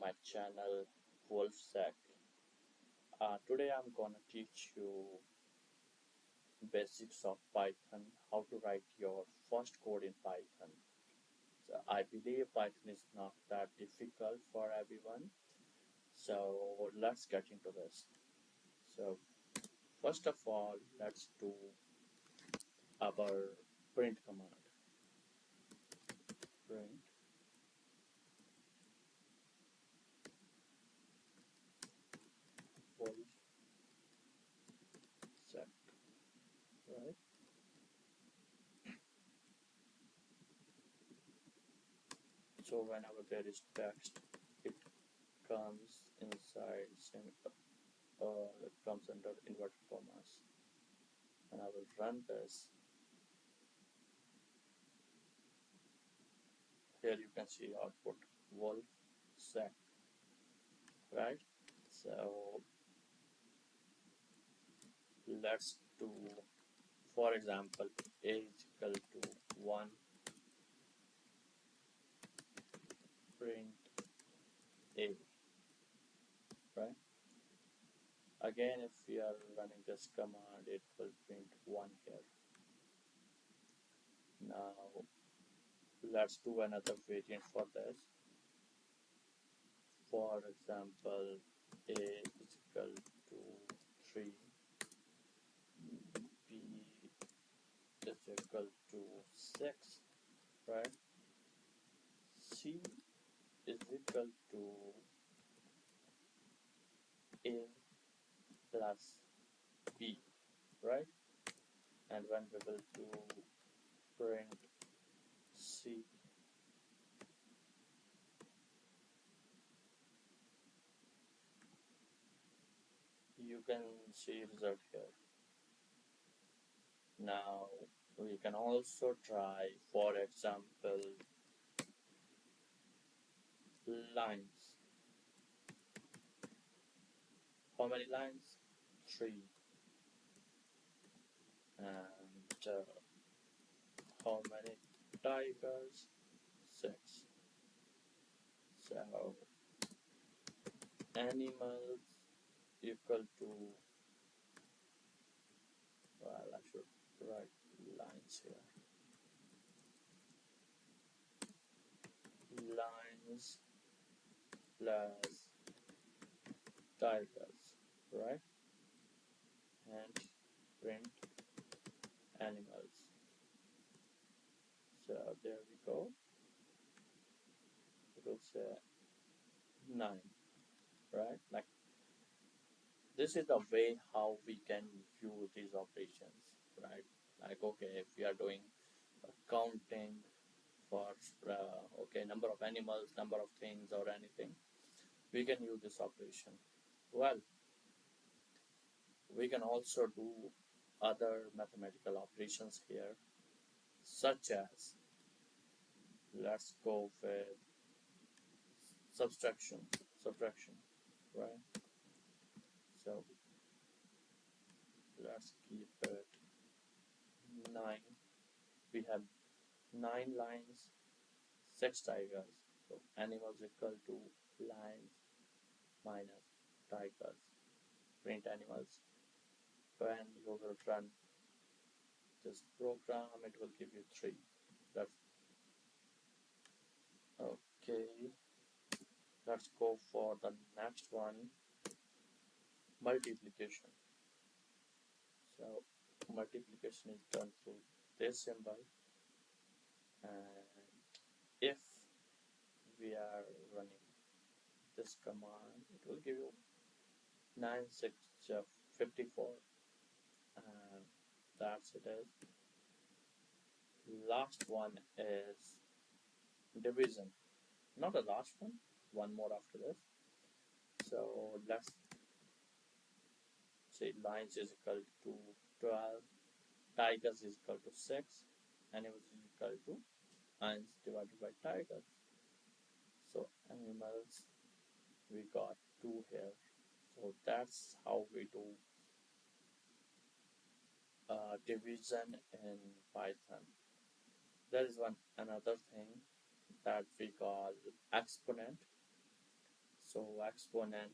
my channel Wolfsec. Today I'm gonna teach you basics of Python, how to write your first code in Python. So I believe Python is not that difficult for everyone. So let's get into this. So first of all, let's do our print command. Print Wolfsec, right? So whenever there is text, it comes inside it comes under inverted commas, and I will run this. Here you can see output Wolfsec, right? So let's do, for example, a is equal to 1, print a, right? Again, if we are running this command, it will print 1 here. Now let's do another variant for this. For example, a is equal to 3, b is equal to 6, right? C is equal to a plus b, right? And when we will do print C, you can see result here. Now we can also try, for example, lines. How many lines? 3. And how many tigers? 6. So animals equal to, well, I should write lines here. Lines plus tigers, right? And print animals. So there we go. It will say 9, right? Like, this is the way how we can view these operations, right? Like, okay, if we are doing counting for okay, number of animals, number of things, or anything, we can use this operation. Well, we can also do other mathematical operations here, such as, let's go with subtraction, right? So let's keep it 9. We have 9 lines, 6 tigers. So animals equal to lines minus tigers. Print animals. When you will run this program, it will give you 3. That's okay. Let's go for the next one, multiplication. So multiplication is done through this symbol, and if we are running this command, it will give you 9 6 54, and that's it is. Last one is division. Not the last one more after this. So let's say lines is equal to 12, tigers is equal to 6, animals is equal to lines divided by tigers. So animals, we got 2 here. So that's how we do division in Python. There is another thing that we call exponent. So exponent